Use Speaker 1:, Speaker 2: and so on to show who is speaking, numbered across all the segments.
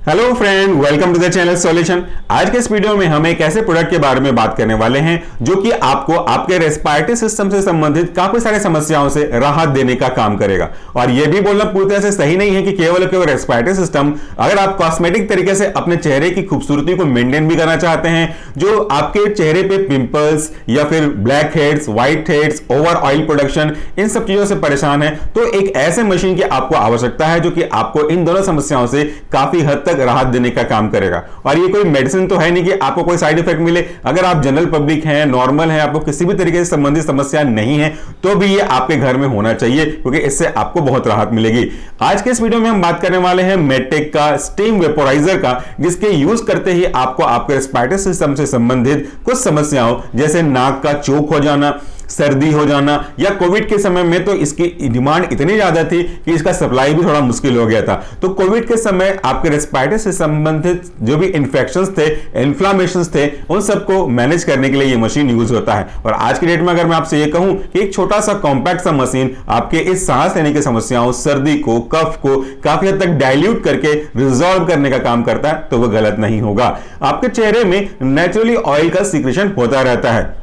Speaker 1: Hello friend, welcome to the channel solution. आज के इस वीडियो में हम एक ऐसे प्रोडक्ट के बारे में बात करने वाले हैं जो कि आपको आपके रेस्पिरेटरी सिस्टम से संबंधित काफी सारी समस्याओं से राहत देने का काम करेगा। और यह भी बोलना पूरी तरह से सही नहीं है कि केवल रेस्पिरेटरी सिस्टम, अगर आप कॉस्मेटिक तरीके से अपने चेहरे की खूबसूरती को मेंटेन भी करना चाहते हैं, जो आपके चेहरे पे पिंपल्स या फिर black heads, white heads, over oil production, इन सब चीजों से परेशान है, तो एक ऐसे मशीन की आपको आवश्यकता है जो कि आपको इन दोनों समस्याओं से काफी हद तक राहत देने का काम करेगा। और ये कोई मेडिसिन तो है नहीं कि आपको कोई साइड इफेक्ट मिले। अगर आप जनरल पब्लिक हैं, नॉर्मल हैं, आपको किसी भी तरीके से संबंधित समस्या नहीं है, तो भी ये आपके घर में होना चाहिए, क्योंकि इससे आपको बहुत राहत मिलेगी। आज के इस वीडियो में हम बात करने वाले हैं मेडटेक का स्टीम वेपोराइजर का, जिसके यूज करते ही आपको आपके रेस्पिरेटरी सिस्टम से संबंधित कुछ समस्याओं जैसे नाक का चोक हो जाना, सर्दी हो जाना, या कोविड के समय में तो इसकी डिमांड इतनी ज्यादा थी कि इसका सप्लाई भी थोड़ा मुश्किल हो गया था। तो कोविड के समय आपके रेस्पिरेटरी से संबंधित जो भी इंफेक्शंस थे, इन्फ्लामेशंस थे, उन सबको मैनेज करने के लिए ये मशीन यूज होता है। और आज की डेट में अगर मैं आपसे ये कहूं कि एक छोटा सा कॉम्पैक्ट सा मशीन आपके इस सांस लेने की समस्याओं, सर्दी को, कफ को काफी हद तक डाइल्यूट करके रिजॉल्व करने का काम करता है, तो वो गलत नहीं होगा। आपके चेहरे में नेचुरली ऑयल का सीक्रेशन होता रहता है।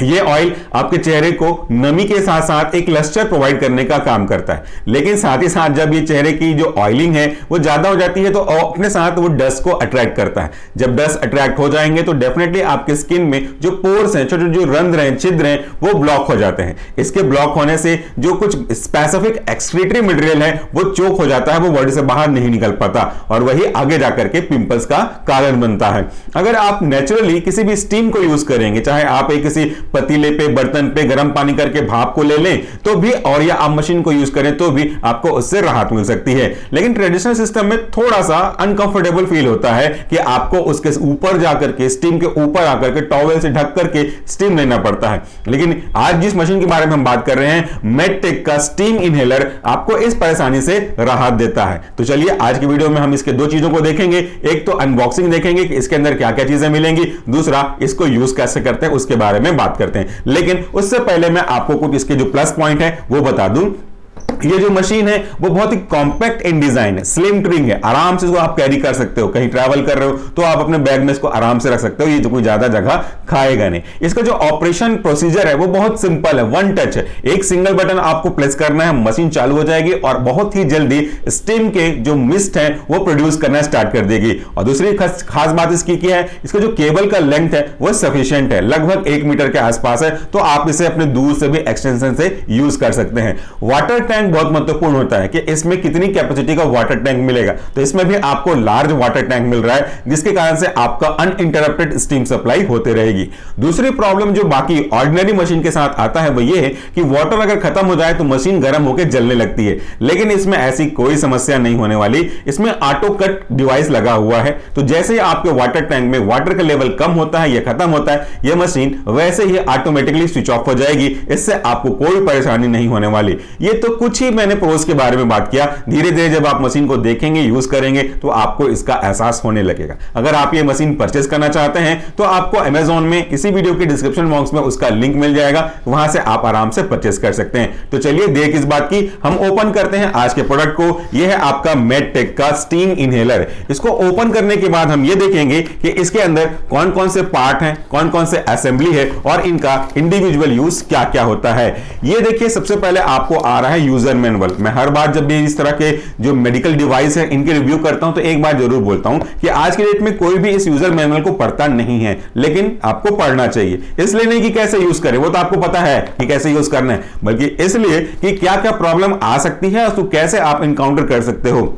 Speaker 1: ये ऑयल आपके चेहरे को नमी के साथ साथ एक लस्टर प्रोवाइड करने का काम करता है, लेकिन साथ ही साथ जब ये चेहरे की जो ऑयलिंग है वो ज्यादा हो जाती है तो अपने साथ वो डस्ट को अट्रैक्ट करता है। जब डस्ट अट्रैक्ट हो जाएंगे तो डेफिनेटली आपके स्किन में जो पोर्स हैं, छोटे जो रंध्र हैं, छिद्र हैं, वो ब्लॉक हो जाते हैं। इसके ब्लॉक होने से जो कुछ स्पेसिफिक एक्सक्रीटरी मटेरियल है वो चोक हो जाता है, वो बॉडी से बाहर नहीं निकल पाता, और वही आगे जाकर के पिंपल्स का कारण बनता है। अगर आप नेचुरली किसी भी स्टीम को यूज करेंगे, चाहे आप एक किसी पतीले पे, बर्तन पे गर्म पानी करके भाप को ले लें तो भी, और या आप मशीन को यूज करें तो भी आपको उससे राहत मिल सकती है। लेकिन ट्रेडिशनल सिस्टम में थोड़ा सा अनकंफर्टेबल फील होता है कि आपको उसके ऊपर जाकर के, स्टीम के ऊपर आकर के टॉवेल से ढक करके स्टीम लेना पड़ता है। लेकिन आज जिस मशीन के बारे में हम बात कर रहे हैं, मेडटेक का स्टीम इनहेलर, आपको इस परेशानी से राहत देता है। तो चलिए आज की वीडियो में हम इसके दो चीजों को देखेंगे। एक तो अनबॉक्सिंग देखेंगे कि इसके अंदर क्या क्या चीजें मिलेंगी, दूसरा इसको यूज कैसे करते हैं उसके बारे में बात करते हैं। लेकिन उससे पहले मैं आपको कुछ इसके जो प्लस पॉइंट है वो बता दूं। ये जो मशीन है वो बहुत ही कॉम्पैक्ट इन डिजाइन है, स्लिम ट्रिंग है, आराम से इसको आप कैरी कर सकते हो। कहीं ट्रैवल कर रहे हो तो आप अपने बैग में इसको आराम से रख सकते हो, ये जो कोई ज्यादा जगह खाएगा नहीं। इसका जो ऑपरेशन प्रोसीजर है वो बहुत सिंपल है, वन टच है। एक सिंगल बटन आपको प्रेस करना है, मशीन चालू हो जाएगी और बहुत ही जल्दी स्टीम के जो मिस्ट है वो प्रोड्यूस करना स्टार्ट कर देगी। और दूसरी खास बात इसकी क्या है, इसका जो केबल का लेंथ है वो सफिशिएंट है, लगभग 1 मीटर के आसपास है, तो आप इसे अपने दूर से भी एक्सटेंशन से यूज कर सकते हैं। वाटर टैंक बहुत महत्वपूर्ण होता है कि इसमें कितनी कैपेसिटी का वाटर टैंक मिलेगा, तो इसमें भी आपको लार्ज वाटर टैंक मिल रहा है, जिसके कारण से आपका अनइंटरप्टेड स्टीम सप्लाई होते रहेगी। दूसरी प्रॉब्लम जो बाकी ऑर्डिनरी मशीन के साथ आता है वो ये है कि वाटर अगर खत्म हो जाए तो मशीन गर्म होकर जलने लगती है, लेकिन इसमें ऐसी कोई समस्या नहीं होने वाली। इसमें ऑटो कट डिवाइस लगा हुआ है, तो जैसे ही आपके वाटर टैंक में वाटर का लेवल कम होता है या खत्म होता है, यह मशीन वैसे ही ऑटोमेटिकली स्विच ऑफ हो जाएगी। इससे आपको कोई परेशानी नहीं होने वाली। ये तो कुछ ही मैंने प्रोस के बारे में बात किया। धीरे धीरे जब आप मशीन को देखेंगे, यूज करेंगे, तो आपको इसका एहसास होने लगेगा। अगर आप ये मशीन परचेस करना चाहते हैं तो आपको अमेज़न में इसी वीडियो के डिस्क्रिप्शन बॉक्स में उसका लिंक मिल जाएगा, वहां से आप आराम से परचेस कर सकते हैं। तो चलिए देर किस बात की, हम ओपन करते हैं आज के प्रोडक्ट को। यह है आपका मेडटेक का स्टीम इनहेलर। इसको ओपन करने के बाद हम ये देखेंगे कि इसके अंदर कौन कौन से पार्ट हैं, कौन कौन से असेंबली है और इनका इंडिविजुअल यूज क्या क्या होता है। ये देखिए, सबसे पहले आपको आ रहा है यूजर मैनुअल। मैं हर बार जब भी इस तरह के जो मेडिकल डिवाइस है इनके रिव्यू करता हूं तो एक बार जरूर बोलता हूं कि आज की डेट में कोई भी इस यूजर मैनुअल को पढ़ता नहीं है, लेकिन आपको पढ़ना चाहिए। इसलिए नहीं कि कैसे यूज करें, वो तो आपको पता है कि कैसे यूज करना है, बल्कि इसलिए कि क्या क्या प्रॉब्लम आ सकती है और तो कैसे आप इनकाउंटर कर सकते हो,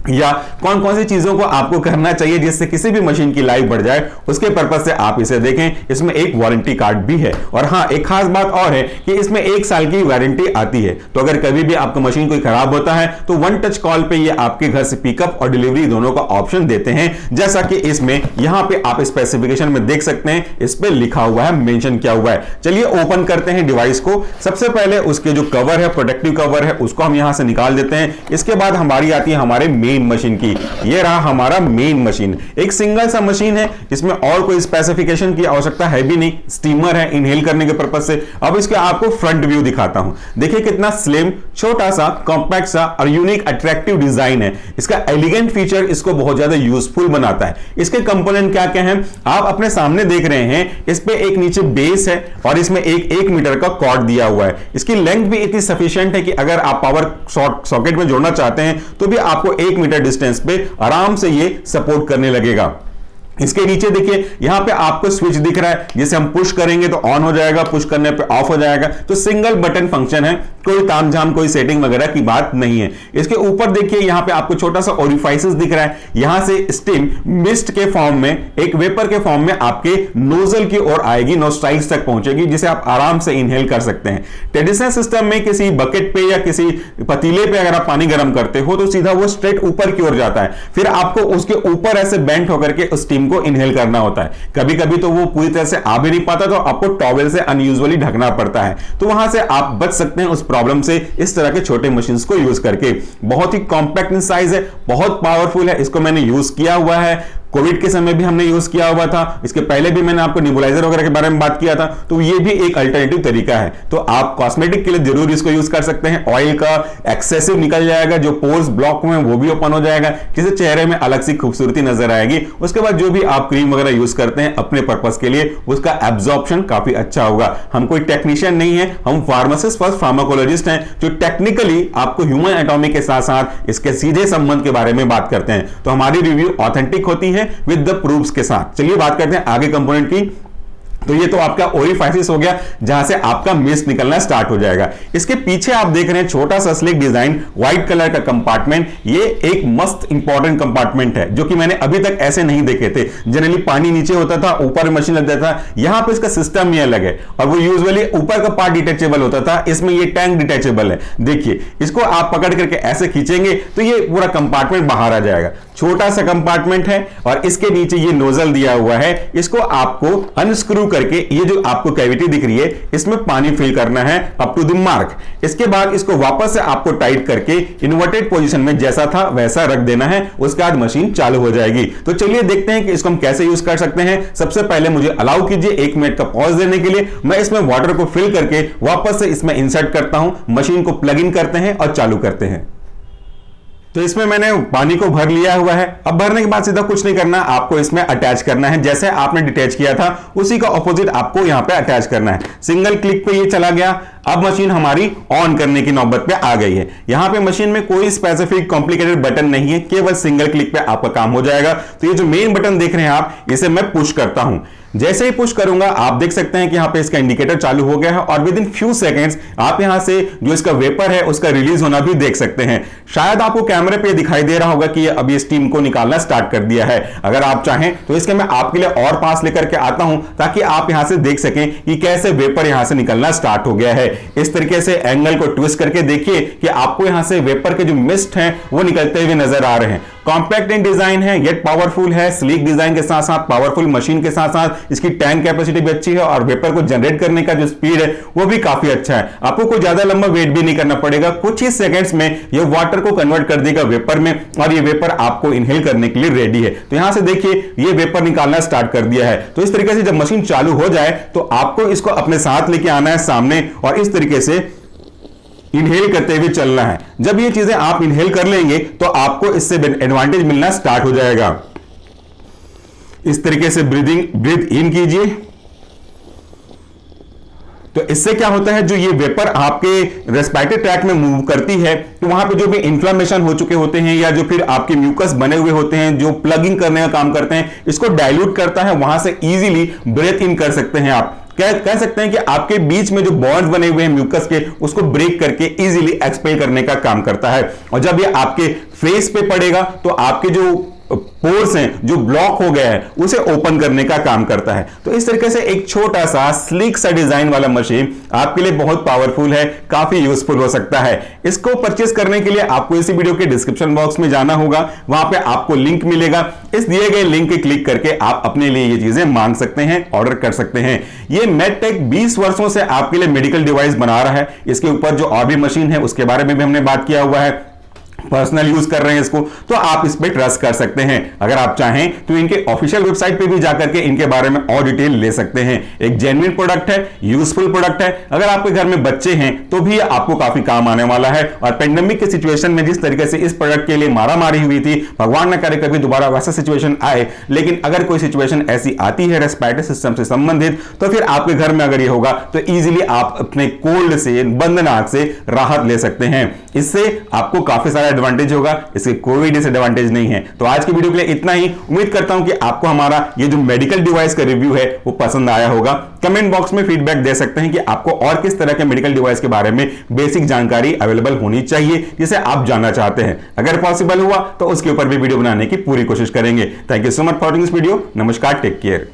Speaker 1: या कौन कौन सी चीजों को आपको करना चाहिए जिससे किसी भी मशीन की लाइफ बढ़ जाए। उसके पर्पस से आप इसे देखें। इसमें एक वारंटी कार्ड भी है, और हां, एक खास बात और है कि इसमें 1 साल की वारंटी आती है। तो अगर कभी भी आपका मशीन कोई खराब होता है तो वन टच कॉल पे ये आपके घर से पिकअप और डिलीवरी दोनों का ऑप्शन देते हैं, जैसा कि इसमें यहां पे आप स्पेसिफिकेशन में देख सकते हैं, इस पे लिखा हुआ है, मेंशन किया हुआ है। चलिए ओपन करते हैं डिवाइस को। सबसे पहले उसके जो कवर है, प्रोटेक्टिव कवर है, उसको हम यहां से निकाल देते हैं। इसके बाद हमारी आती है हमारे मेन मेन मशीन की। ये रहा हमारा मेन मशीन, एक सिंगल सा मशीन है जिसमें और कोई स्पेसिफिकेशन की आवश्यकता है भी नहीं, स्टीमर है इनहेल करने के पर्पज से। अब इसके आपको फ्रंट व्यू दिखाता हूं, देखिए कितना स्लिम, छोटा सा, कॉम्पैक्ट सा और यूनिक अट्रैक्टिव डिजाइन है। इसका एलिगेंट फीचर इसको बहुत ज्यादा यूजफुल बनाता है। इसके कंपोनेंट क्या क्या हैं आप अपने सामने देख रहे हैं। इस पे एक नीचे बेस है और इसमें एक 1 मीटर का कॉर्ड दिया हुआ है। इसकी लेंथ भी इतनी सफिशिएंट है कि अगर आप पावर सॉकेट में जोड़ना चाहते हैं तो भी आपको 1 मीटर डिस्टेंस पे आराम से ये सपोर्ट करने लगेगा। इसके नीचे देखिए यहां पे आपको स्विच दिख रहा है, जिसे हम पुश करेंगे तो ऑन हो जाएगा, पुश करने पे ऑफ हो जाएगा। तो सिंगल बटन फंक्शन है, कोई तामझाम कोई सेटिंग वगैरह की बात नहीं है। इसके ऊपर देखिए यहां पे आपको छोटा सा ओरिफाइसेस दिख रहा है, यहां से स्टीम मिस्ट के फॉर्म में, एक वेपर के फॉर्म में आपके नोजल की ओर आएगी, नोस्ट्राइल्स तक पहुंचेगी, जिसे आप आराम से इनहेल कर सकते हैं। ट्रेडिशनल सिस्टम में किसी बकेट पे या किसी पतीले पे अगर आप पानी गर्म करते हो तो सीधा वो स्ट्रेट ऊपर की ओर जाता है, फिर आपको उसके ऊपर ऐसे बेंट होकर के उस स्टीम को इनहेल करना होता है। कभी कभी तो वो पूरी तरह से आ भी नहीं पाता, तो आपको टॉवेल से अनयूजुअली ढकना पड़ता है। तो वहां से आप बच सकते हैं उस प्रॉब्लम से इस तरह के छोटे मशीन्स को यूज करके। बहुत ही कॉम्पैक्ट इन साइज है, बहुत पावरफुल है, इसको मैंने यूज किया हुआ है। कोविड के समय भी हमने यूज किया हुआ था, इसके पहले भी मैंने आपको नेबुलाइजर वगैरह के बारे में बात किया था। तो ये भी एक अल्टरनेटिव तरीका है। तो आप कॉस्मेटिक के लिए जरूर इसको यूज कर सकते हैं। ऑयल का एक्सेसिव निकल जाएगा, जो पोर्स ब्लॉक हुए हैं वो भी ओपन हो जाएगा, जिससे चेहरे में अलग सी खूबसूरती नजर आएगी। उसके बाद जो भी आप क्रीम वगैरह यूज करते हैं अपने पर्पस के लिए, उसका एब्जॉर्प्शन काफी अच्छा होगा। हम कोई टेक्नीशियन नहीं है, हम फार्मासिस्ट फर्स्ट फार्माकोलॉजिस्ट हैं, जो टेक्निकली आपको ह्यूमन एटॉमी के साथ साथ इसके सीधे संबंध के बारे में बात करते हैं। तो हमारी रिव्यू ऑथेंटिक होती है विद द प्रूफ्स के साथ। चलिए बात करते हैं आगे कंपोनेंट की। तो ये तो आपका ओरिफाइसिस हो गया, जहां से आपका मिस्ट निकलना स्टार्ट हो जाएगा। इसके पीछे आप देख रहे हैं छोटा सा स्लिक डिजाइन, व्हाइट कलर का कंपार्टमेंट। ये एक मस्त इंपॉर्टेंट कंपार्टमेंट है, जो कि मैंने अभी तक ऐसे नहीं देखे थे। जनरली पानी नीचे होता था, ऊपर मशीन लग जाता था, यहां पे इसका सिस्टम ही अलग है। और वो यूजुअली ऊपर का पार्ट डिटैचेबल होता था, इसमें ये टैंक डिटैचेबल है। देखिए इसको आप पकड़ करके ऐसे खींचेंगे तो ये पूरा कंपार्टमेंट बाहर आ जाएगा। छोटा सा कंपार्टमेंट है और इसके नीचे ये नोजल दिया हुआ है। इसको आपको अनस्क्रू करके ये जो आपको कैविटी दिख रही है इसमें पानी फिल करना है अप टू द मार्क। इसके बाद इसको वापस से आपको टाइट करके इन्वर्टेड पोजीशन में जैसा था वैसा रख देना है। उसके बाद मशीन चालू हो जाएगी। तो चलिए देखते हैं कि इसको हम कैसे यूज कर सकते हैं। सबसे पहले मुझे अलाउ कीजिए 1 मिनट का पॉज देने के लिए। मैं इसमें वाटर को फिल करके वापस से इसमें इंसर्ट करता हूं, मशीन को प्लग इन करते हैं और चालू करते हैं। तो इसमें मैंने पानी को भर लिया हुआ है। अब भरने के बाद सीधा कुछ नहीं करना, आपको इसमें अटैच करना है। जैसे आपने डिटैच किया था उसी का ऑपोजिट आपको यहां पे अटैच करना है। सिंगल क्लिक पे ये चला गया। अब मशीन हमारी ऑन करने की नौबत पे आ गई है। यहां पे मशीन में कोई स्पेसिफिक कॉम्प्लिकेटेड बटन नहीं है, केवल सिंगल क्लिक पे आपका काम हो जाएगा। तो ये जो मेन बटन देख रहे हैं आप, इसे मैं पुश करता हूं। जैसे ही पुश करूंगा आप देख सकते हैं कि यहां पे इसका इंडिकेटर चालू हो गया है और विद इन फ्यू सेकंड्स आप यहां से जो इसका वेपर है उसका रिलीज होना भी देख सकते हैं। शायद आपको कैमरे पे दिखाई दे रहा होगा कि अब ये स्टीम को निकालना स्टार्ट कर दिया है। अगर आप चाहें तो इसके मैं आपके लिए और पास लेकर के आता हूं ताकि आप यहां से देख सकें कि कैसे वेपर यहां से निकलना स्टार्ट हो गया है। इस तरीके से एंगल को ट्विस्ट करके देखिए कि आपको यहां से वेपर के जो मिस्ट हैं वो निकलते हुए नजर आ रहे हैं। कॉम्पैक्ट इन डिजाइन है, येट पावरफुल है। स्लीक डिजाइन के साथ साथ पावरफुल मशीन के साथ साथ इसकी टैंक कैपेसिटी भी अच्छी है और वेपर को जनरेट करने का जो स्पीड है वो भी काफी अच्छा है। आपको कोई ज्यादा लंबा वेट भी नहीं करना पड़ेगा, कुछ ही सेकंड्स में ये वाटर को कन्वर्ट कर देगा वेपर में और ये वेपर आपको इनहेल करने के लिए रेडी है। तो यहां से देखिए ये वेपर निकालना स्टार्ट कर दिया है। तो इस तरीके से जब मशीन चालू हो जाए तो आपको इसको अपने साथ लेके आना है सामने और इस तरीके से इनहेल करते हुए चलना है। जब ये चीजें आप इनहेल कर लेंगे तो आपको इससे एडवांटेज मिलना स्टार्ट हो जाएगा। इस तरीके से ब्रीथ इन कीजिए। तो इससे क्या होता है, जो ये वेपर आपके रेस्पिरेटरी ट्रैक्ट में मूव करती है तो वहां पे जो भी इन्फ्लेमेशन हो चुके होते हैं या जो फिर आपके म्यूकस बने हुए होते हैं जो प्लगिंग करने का काम करते हैं, इसको डाइल्यूट करता है। वहां से इजीली ब्रेथ इन कर सकते हैं। आप कह सकते हैं कि आपके बीच में जो बॉन्ड्स बने हुए हैं म्यूकस के, उसको ब्रेक करके इजीली एक्सपेल करने का काम करता है। और जब ये आपके फेस पे पड़ेगा तो आपके जो पोर्स हैं जो ब्लॉक हो गया है उसे ओपन करने का काम करता है। तो इस तरीके से एक छोटा सा स्लीक सा डिजाइन वाला मशीन आपके लिए बहुत पावरफुल है, काफी यूजफुल हो सकता है। इसको परचेस करने के लिए आपको इसी वीडियो के डिस्क्रिप्शन बॉक्स में जाना होगा, वहां पे आपको लिंक मिलेगा। इस दिए गए लिंक पे क्लिक करके आप अपने लिए ये चीजें मांग सकते हैं, ऑर्डर कर सकते हैं। ये मेडटेक 20 वर्षों से आपके लिए मेडिकल डिवाइस बना रहा है। इसके ऊपर जो और भी मशीन है उसके बारे में भी हमने बात किया हुआ है। पर्सनल यूज कर रहे हैं इसको, तो आप इस पे ट्रस्ट कर सकते हैं। अगर आप चाहें तो इनके ऑफिशियल वेबसाइट पे भी जाकर के इनके बारे में और डिटेल ले सकते हैं। एक जेन्युइन प्रोडक्ट है, यूजफुल प्रोडक्ट है। अगर आपके घर में बच्चे हैं तो भी आपको काफी काम आने वाला है। और पेंडेमिक के सिचुएशन में जिस तरीके से इस प्रोडक्ट के लिए मारामारी हुई थी, भगवान न करे कभी दोबारा वैसा सिचुएशन आए, लेकिन अगर कोई सिचुएशन ऐसी आती है रेस्पिरेटरी सिस्टम से संबंधित, तो फिर आपके घर में अगर ये होगा तो इजीली आप अपने कोल्ड से, बंद नाक से राहत ले सकते हैं। इससे आपको काफी सारा एडवांटेज होगा, इसके कोई डिसएडवांटेज नहीं है। तो आज की वीडियो के लिए इतना ही। उम्मीद करता हूं कि आपको हमारा ये जो मेडिकल डिवाइस का रिव्यू है वो पसंद आया होगा। कमेंट बॉक्स में फीडबैक दे सकते हैं कि आपको और किस तरह के मेडिकल डिवाइस के बारे में बेसिक जानकारी अवेलेबल होनी चाहिए जिसे आप जानना चाहते हैं। अगर पॉसिबल हुआ तो उसके ऊपर भी वीडियो बनाने की पूरी कोशिश करेंगे। Thank you so much for watching this video. नमस्कार, टेक केयर।